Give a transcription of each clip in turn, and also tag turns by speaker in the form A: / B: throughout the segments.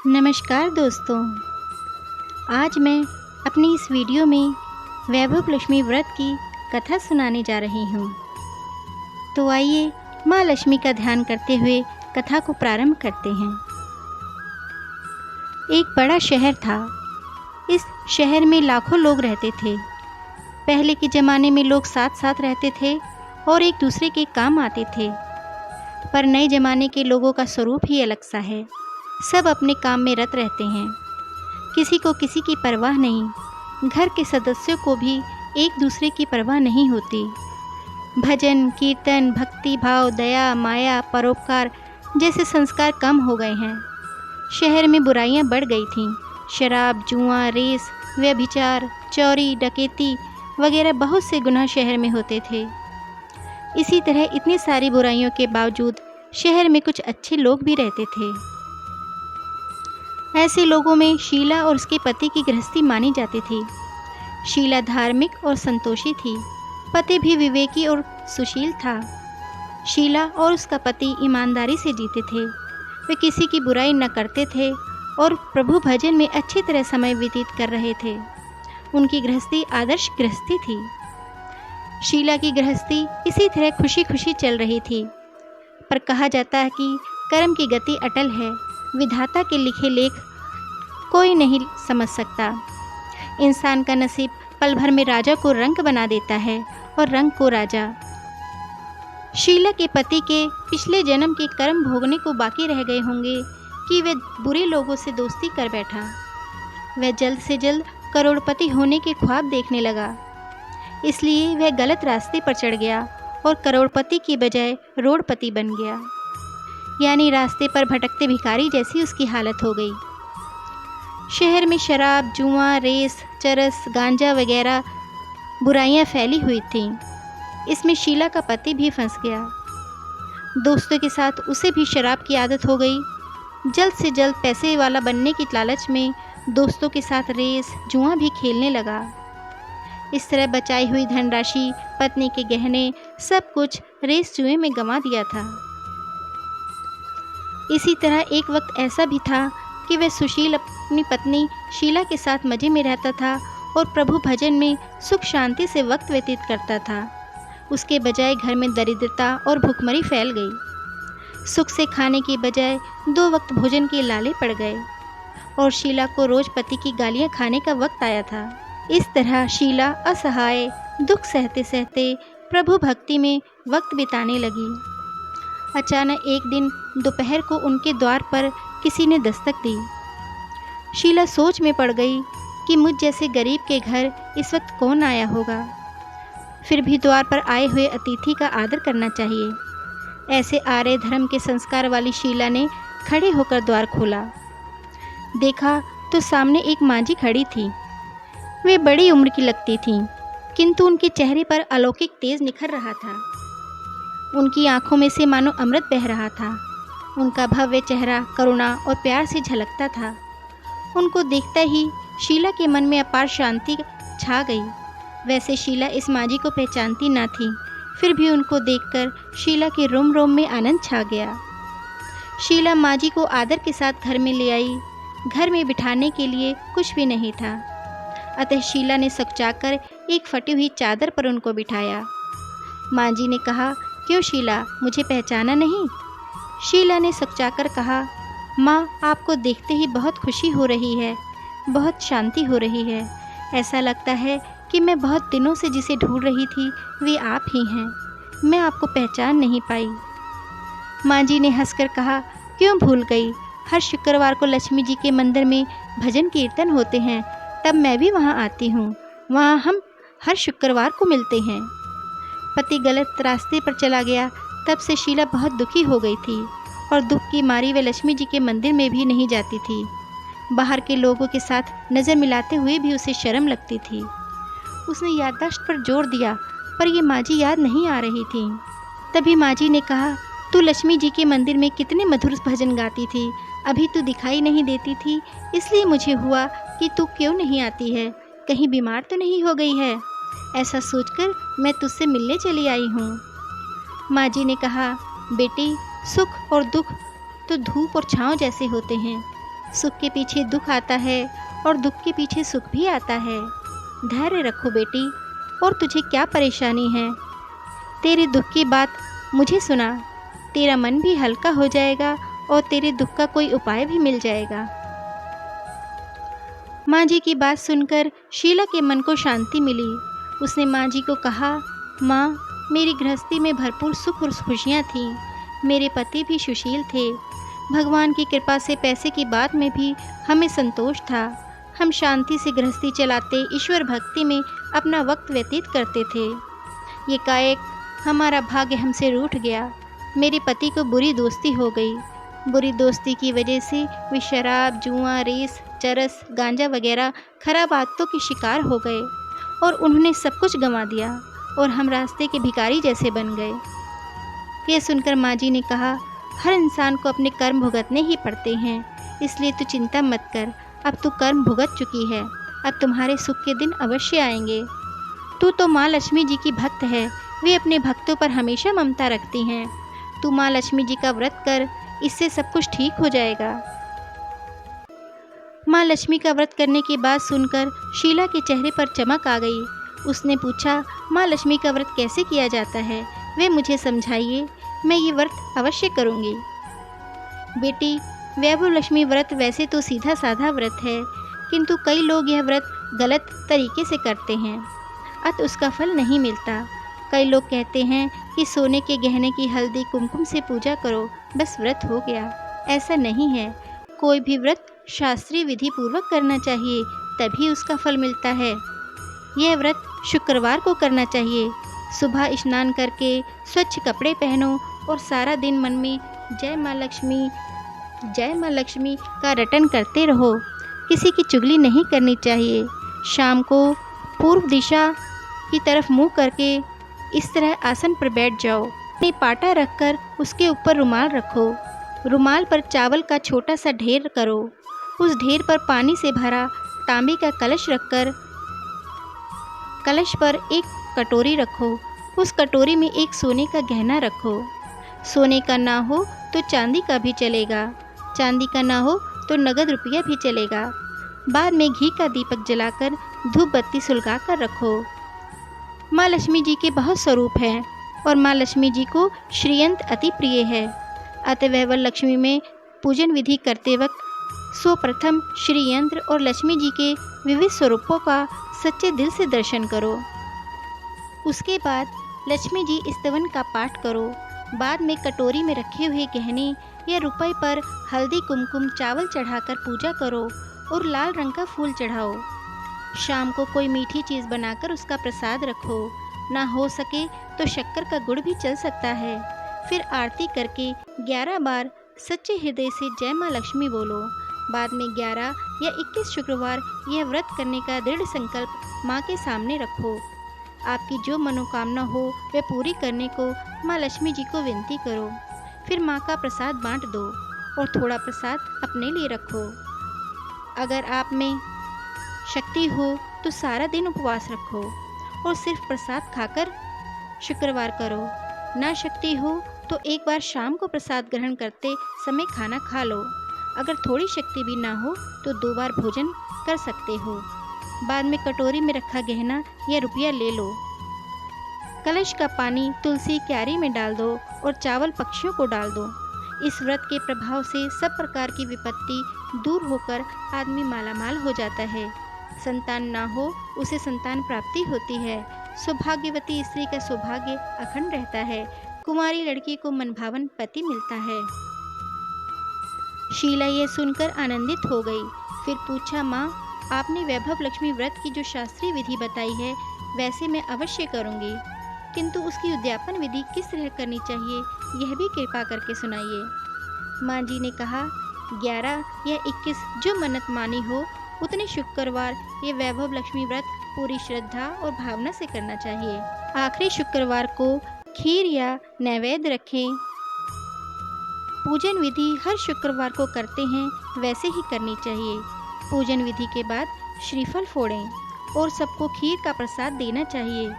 A: नमस्कार दोस्तों। आज मैं अपनी इस वीडियो में वैभव लक्ष्मी व्रत की कथा सुनाने जा रही हूँ। तो आइए माँ लक्ष्मी का ध्यान करते हुए कथा को प्रारंभ करते हैं। एक बड़ा शहर था। इस शहर में लाखों लोग रहते थे। पहले के ज़माने में लोग साथ साथ रहते थे और एक दूसरे के काम आते थे, पर नए ज़माने के लोगों का स्वरूप ही अलग सा है। सब अपने काम में रत रहते हैं, किसी को किसी की परवाह नहीं। घर के सदस्यों को भी एक दूसरे की परवाह नहीं होती। भजन, कीर्तन, भक्ति भाव, दया, माया, परोपकार जैसे संस्कार कम हो गए हैं। शहर में बुराइयां बढ़ गई थीं। शराब, जुआ, रेस, व्यभिचार, चोरी, डकैती वगैरह बहुत से गुनाह शहर में होते थे। इसी तरह इतनी सारी बुराइयों के बावजूद शहर में कुछ अच्छे लोग भी रहते थे। ऐसे लोगों में शीला और उसके पति की गृहस्थी मानी जाती थी। शीला धार्मिक और संतोषी थी। पति भी विवेकी और सुशील था। शीला और उसका पति ईमानदारी से जीते थे। वे किसी की बुराई न करते थे और प्रभु भजन में अच्छी तरह समय व्यतीत कर रहे थे। उनकी गृहस्थी आदर्श गृहस्थी थी। शीला की गृहस्थी इसी तरह खुशी खुशी चल रही थी। पर कहा जाता है कि कर्म की गति अटल है। विधाता के लिखे लेख कोई नहीं समझ सकता। इंसान का नसीब पल भर में राजा को रंक बना देता है और रंक को राजा। शीला के पति के पिछले जन्म के कर्म भोगने को बाकी रह गए होंगे कि वह बुरे लोगों से दोस्ती कर बैठा। वह जल्द से जल्द करोड़पति होने के ख्वाब देखने लगा। इसलिए वह गलत रास्ते पर चढ़ गया और करोड़पति की बजाय रोड़पति बन गया। यानी रास्ते पर भटकते भिखारी जैसी उसकी हालत हो गई। शहर में शराब, जुआ, रेस, चरस, गांजा वगैरह बुराइयां फैली हुई थीं। इसमें शीला का पति भी फंस गया। दोस्तों के साथ उसे भी शराब की आदत हो गई। जल्द से जल्द पैसे वाला बनने की लालच में दोस्तों के साथ रेस, जुआ भी खेलने लगा। इस तरह बचाई हुई धनराशि, पत्नी के गहने, सब कुछ रेस जुए में गंवा दिया था। इसी तरह एक वक्त ऐसा भी था कि वह सुशील अपनी पत्नी शीला के साथ मज़े में रहता था और प्रभु भजन में सुख शांति से वक्त व्यतीत करता था। उसके बजाय घर में दरिद्रता और भुखमरी फैल गई। सुख से खाने की बजाय 2 वक्त भोजन के लाले पड़ गए और शीला को रोज पति की गालियां खाने का वक्त आया था। इस तरह शीला असहाय, दुख सहते सहते प्रभु भक्ति में वक्त बिताने लगी। अचानक एक दिन दोपहर को उनके द्वार पर किसी ने दस्तक दी। शीला सोच में पड़ गई कि मुझ जैसे गरीब के घर इस वक्त कौन आया होगा। फिर भी द्वार पर आए हुए अतिथि का आदर करना चाहिए। ऐसे आर्य धर्म के संस्कार वाली शीला ने खड़े होकर द्वार खोला। देखा तो सामने एक मांझी खड़ी थी। वे बड़ी उम्र की लगती थीं, किंतु उनके चेहरे पर अलौकिक तेज निखर रहा था। उनकी आंखों में से मानो अमृत बह रहा था। उनका भव्य चेहरा करुणा और प्यार से झलकता था। उनको देखते ही शीला के मन में अपार शांति छा गई। वैसे शीला इस मांझी को पहचानती न थी, फिर भी उनको देखकर शीला के रोम रोम में आनंद छा गया। शीला मांझी को आदर के साथ घर में ले आई। घर में बिठाने के लिए कुछ भी नहीं था, अतः शीला ने सकचाकर एक फटी हुई चादर पर उनको बिठाया। मांझी ने कहा, क्यों शीला, मुझे पहचाना नहीं? शीला ने सकचाकर कहा, माँ, आपको देखते ही बहुत खुशी हो रही है, बहुत शांति हो रही है। ऐसा लगता है कि मैं बहुत दिनों से जिसे ढूंढ रही थी वे आप ही हैं। मैं आपको पहचान नहीं पाई। मांझी ने हंसकर कहा, क्यों भूल गई? हर शुक्रवार को लक्ष्मी जी के मंदिर में भजन कीर्तन होते हैं, तब मैं भी वहाँ आती हूँ। वहाँ हम हर शुक्रवार को मिलते हैं। पति गलत रास्ते पर चला गया, तब से शीला बहुत दुखी हो गई थी और दुख की मारी वे लक्ष्मी जी के मंदिर में भी नहीं जाती थी। बाहर के लोगों के साथ नज़र मिलाते हुए भी उसे शर्म लगती थी। उसने याददाश्त पर जोर दिया, पर ये मांझी याद नहीं आ रही थी। तभी मांझी ने कहा, तू लक्ष्मी जी के मंदिर में कितने मधुर भजन गाती थी, अभी तू दिखाई नहीं देती थी, इसलिए मुझे हुआ कि तू क्यों नहीं आती है। कहीं बीमार तो नहीं हो गई है? ऐसा सोचकर मैं तुझसे मिलने चली आई हूँ। मांझी ने कहा, बेटी, सुख और दुख तो धूप और छाँव जैसे होते हैं। सुख के पीछे दुख आता है और दुख के पीछे सुख भी आता है। धैर्य रखो बेटी। और तुझे क्या परेशानी है? तेरे दुख की बात मुझे सुना, तेरा मन भी हल्का हो जाएगा और तेरे दुख का कोई उपाय भी मिल जाएगा। माँ जी की बात सुनकर शीला के मन को शांति मिली। उसने माँ जी को कहा, माँ, मेरी गृहस्थी में भरपूर सुख और खुशियाँ थीं। मेरे पति भी सुशील थे। भगवान की कृपा से पैसे की बात में भी हमें संतोष था। हम शांति से गृहस्थी चलाते ईश्वर भक्ति में अपना वक्त व्यतीत करते थे। ये कायक हमारा भाग्य हमसे रूठ गया। मेरे पति को बुरी दोस्ती हो गई। बुरी दोस्ती की वजह से वे शराब, जुआ, रेस, चरस, गांजा वगैरह खराब आदतों के शिकार हो गए और उन्होंने सब कुछ गंवा दिया और हम रास्ते के भिखारी जैसे बन गए। यह सुनकर माँ जी ने कहा, हर इंसान को अपने कर्म भुगतने ही पड़ते हैं, इसलिए तू चिंता मत कर। अब तू कर्म भुगत चुकी है, अब तुम्हारे सुख के दिन अवश्य आएंगे। तू तो माँ लक्ष्मी जी की भक्त है, वे अपने भक्तों पर हमेशा ममता रखती हैं। तू माँ लक्ष्मी जी का व्रत कर, इससे सब कुछ ठीक हो जाएगा। माँ लक्ष्मी का व्रत करने की बात सुनकर शीला के चेहरे पर चमक आ गई। उसने पूछा, माँ लक्ष्मी का व्रत कैसे किया जाता है, वे मुझे समझाइए, मैं ये व्रत अवश्य करूँगी। बेटी, वैभव लक्ष्मी व्रत वैसे तो सीधा साधा व्रत है, किंतु कई लोग यह व्रत गलत तरीके से करते हैं, अतः उसका फल नहीं मिलता। कई लोग कहते हैं कि सोने के गहने की हल्दी कुमकुम से पूजा करो, बस व्रत हो गया। ऐसा नहीं है। कोई भी व्रत शास्त्रीय विधि पूर्वक करना चाहिए, तभी उसका फल मिलता है। यह व्रत शुक्रवार को करना चाहिए। सुबह स्नान करके स्वच्छ कपड़े पहनो और सारा दिन मन में जय माँ लक्ष्मी का रटन करते रहो। किसी की चुगली नहीं करनी चाहिए। शाम को पूर्व दिशा की तरफ मुंह करके इस तरह आसन पर बैठ जाओ। अपनी पाटा रखकर उसके ऊपर रुमाल रखो। रुमाल पर चावल का छोटा सा ढेर करो। उस ढेर पर पानी से भरा तांबे का कलश रखकर कलश पर एक कटोरी रखो। उस कटोरी में एक सोने का गहना रखो। सोने का ना हो तो चांदी का भी चलेगा, चांदी का ना हो तो नगद रुपया भी चलेगा। बाद में घी का दीपक जलाकर धूप बत्ती सुलगा कर रखो। माँ लक्ष्मी जी के बहुत स्वरूप हैं और माँ लक्ष्मी जी को श्रीयंत्र अति प्रिय है। अतः लक्ष्मी में पूजन विधि करते वक्त सर्वप्रथम श्रीयंत्र और लक्ष्मी जी के विविध स्वरूपों का सच्चे दिल से दर्शन करो। उसके बाद लक्ष्मी जी स्तवन का पाठ करो। बाद में कटोरी में रखे हुए गहने या रुपए पर हल्दी कुमकुम चावल चढ़ाकर पूजा करो और लाल रंग का फूल चढ़ाओ। शाम को कोई मीठी चीज़ बनाकर उसका प्रसाद रखो। ना हो सके तो शक्कर का गुड़ भी चल सकता है। फिर आरती करके 11 बार सच्चे हृदय से जय माँ लक्ष्मी बोलो। बाद में 11 या 21 शुक्रवार यह व्रत करने का दृढ़ संकल्प माँ के सामने रखो। आपकी जो मनोकामना हो वह पूरी करने को माँ लक्ष्मी जी को विनती करो। फिर माँ का प्रसाद बांट दो और थोड़ा प्रसाद अपने लिए रखो। अगर आप में शक्ति हो तो सारा दिन उपवास रखो और सिर्फ प्रसाद खाकर शुक्रवार करो। ना शक्ति हो तो एक बार शाम को प्रसाद ग्रहण करते समय खाना खा लो। अगर थोड़ी शक्ति भी ना हो तो 2 बार भोजन कर सकते हो। बाद में कटोरी में रखा गहना या रुपया ले लो। कलश का पानी तुलसी क्यारी में डाल दो और चावल पक्षियों को डाल दो। इस व्रत के प्रभाव से सब प्रकार की विपत्ति दूर होकर आदमी मालामाल हो जाता है। संतान ना हो उसे संतान प्राप्ति होती है। सौभाग्यवती स्त्री का सौभाग्य अखंड रहता है। कुंवारी लड़की को मनभावन पति मिलता है। शीला ये सुनकर आनंदित हो गई। फिर पूछा, माँ, आपने वैभव लक्ष्मी व्रत की जो शास्त्रीय विधि बताई है वैसे मैं अवश्य करूँगी, किंतु उसकी उद्यापन विधि किस तरह करनी चाहिए यह भी कृपा करके सुनाइए। माँ जी ने कहा, 11 या 21 जो मन्नत मानी हो उतने शुक्रवार ये वैभव लक्ष्मी व्रत पूरी श्रद्धा और भावना से करना चाहिए। आखिरी शुक्रवार को खीर या नैवेद्य रखें। पूजन विधि हर शुक्रवार को करते हैं वैसे ही करनी चाहिए। पूजन विधि के बाद श्रीफल फोड़ें और सबको खीर का प्रसाद देना चाहिए।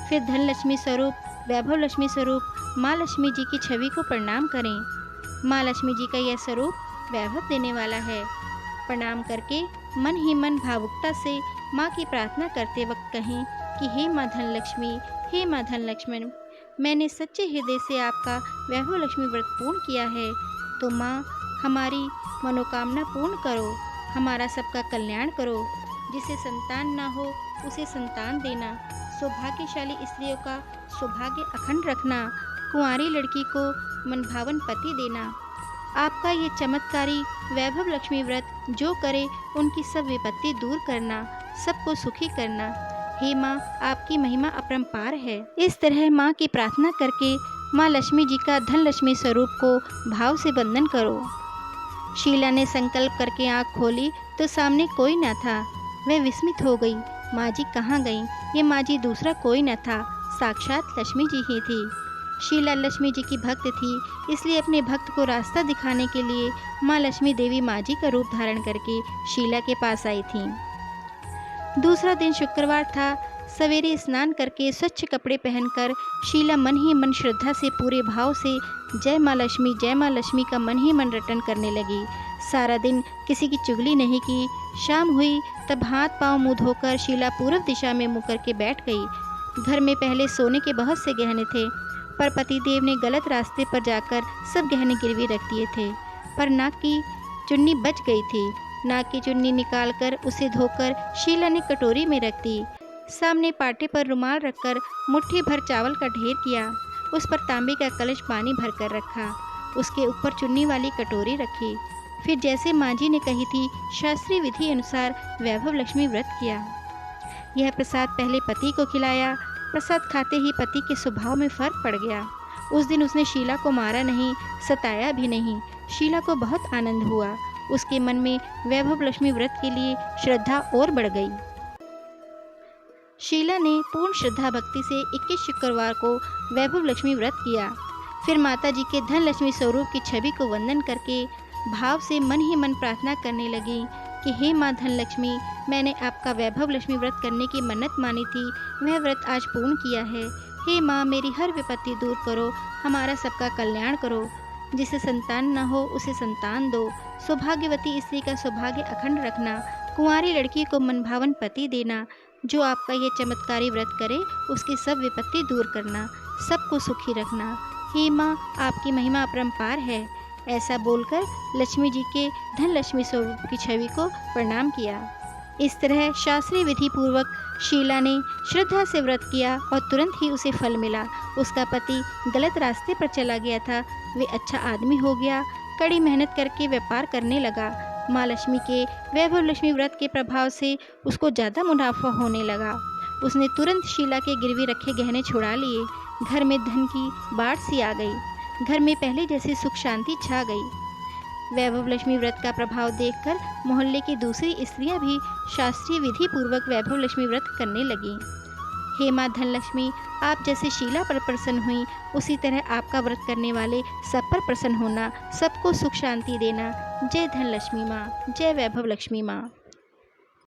A: फिर धन लक्ष्मी स्वरूप, वैभव लक्ष्मी स्वरूप माँ लक्ष्मी जी की छवि को प्रणाम करें। माँ लक्ष्मी जी का यह स्वरूप वैभव देने वाला है। प्रणाम करके मन ही मन भावुकता से माँ की प्रार्थना करते वक्त कहें कि हे माँ धनलक्ष्मी, हे माँ धनलक्ष्मी, मैंने सच्चे हृदय से आपका वैभव लक्ष्मी व्रत पूर्ण किया है, तो माँ हमारी मनोकामना पूर्ण करो, हमारा सबका कल्याण करो। जिसे संतान ना हो उसे संतान देना, सौभाग्यशाली स्त्रियों का सौभाग्य अखंड रखना, कुंवारी लड़की को मनभावन पति देना। आपका ये चमत्कारी वैभव लक्ष्मी व्रत जो करे उनकी सब विपत्ति दूर करना, सबको सुखी करना। हे माँ, आपकी महिमा अपरंपार है। इस तरह माँ की प्रार्थना करके माँ लक्ष्मी जी का धन लक्ष्मी स्वरूप को भाव से वंदन करो। शीला ने संकल्प करके आँख खोली तो सामने कोई न था। वह विस्मित हो गई। माँ जी कहाँ गईं? ये माँ जी दूसरा कोई न था, साक्षात लक्ष्मी जी ही थी। शीला लक्ष्मी जी की भक्त थी, इसलिए अपने भक्त को रास्ता दिखाने के लिए माँ लक्ष्मी देवी माँ जी का रूप धारण करके शीला के पास आई थीं। दूसरा दिन शुक्रवार था। सवेरे स्नान करके स्वच्छ कपड़े पहनकर शीला मन ही मन श्रद्धा से पूरे भाव से जय माँ लक्ष्मी का मन ही मन रटन करने लगी। सारा दिन किसी की चुगली नहीं की। शाम हुई तब हाथ पांव मुँह धोकर शीला पूर्व दिशा में मुँह करके बैठ गई। घर में पहले सोने के बहुत से गहने थे, पर पतिदेव ने गलत रास्ते पर जाकर सब गहने गिरवी रख दिए थे। पर नाक की चुन्नी बच गई थी। नाक की चुन्नी निकालकर उसे धोकर शीला ने कटोरी में रख दी। सामने पाटे पर रुमाल रखकर मुट्ठी भर चावल का ढेर किया। उस पर तांबे का कलश पानी भरकर रखा। उसके ऊपर चुन्नी वाली कटोरी रखी। फिर जैसे माँ जी ने कही थी शास्त्रीय विधि अनुसार वैभव लक्ष्मी व्रत किया। यह प्रसाद पहले पति को खिलाया। प्रसाद खाते ही पति के स्वभाव में फर्क पड़ गया। उस दिन उसने शीला को मारा नहीं, सताया भी नहीं। शीला को बहुत आनंद हुआ। उसके मन में वैभव लक्ष्मी व्रत के लिए श्रद्धा और बढ़ गई। शीला ने पूर्ण श्रद्धा भक्ति से 21 शुक्रवार को वैभव लक्ष्मी व्रत किया। फिर माता जी के धन लक्ष्मी स्वरूप की छवि को वंदन करके भाव से मन ही मन प्रार्थना करने लगी कि हे माँ धनलक्ष्मी, मैंने आपका वैभव लक्ष्मी व्रत करने की मन्नत मानी थी, वह व्रत आज पूर्ण किया है। हे माँ, मेरी हर विपत्ति दूर करो, हमारा सबका कल्याण करो। जिसे संतान न हो उसे संतान दो, सौभाग्यवती स्त्री का सौभाग्य अखंड रखना, कुंवारी लड़की को मनभावन पति देना। जो आपका ये चमत्कारी व्रत करे उसकी सब विपत्ति दूर करना, सबको सुखी रखना। हे माँ, आपकी महिमा अपरंपार है। ऐसा बोलकर लक्ष्मी जी के धन लक्ष्मी स्वरूप की छवि को प्रणाम किया। इस तरह शास्त्रीय विधि पूर्वक शीला ने श्रद्धा से व्रत किया और तुरंत ही उसे फल मिला। उसका पति गलत रास्ते पर चला गया था, वे अच्छा आदमी हो गया, कड़ी मेहनत करके व्यापार करने लगा। माँ लक्ष्मी के वैभव लक्ष्मी व्रत के प्रभाव से उसको ज़्यादा मुनाफा होने लगा। उसने तुरंत शीला के गिरवी रखे गहने छुड़ा लिए। घर में धन की बाढ़ सी आ गई। घर में पहले जैसी सुख शांति छा गई। वैभव लक्ष्मी व्रत का प्रभाव देखकर मोहल्ले की दूसरी स्त्रियां भी शास्त्रीय विधि पूर्वक वैभव लक्ष्मी व्रत करने लगीं। हे माँ धनलक्ष्मी, आप जैसे शीला पर प्रसन्न हुई, उसी तरह आपका व्रत करने वाले सब पर प्रसन्न होना, सबको सुख शांति देना। जय धनलक्ष्मी माँ, जय वैभव लक्ष्मी माँ।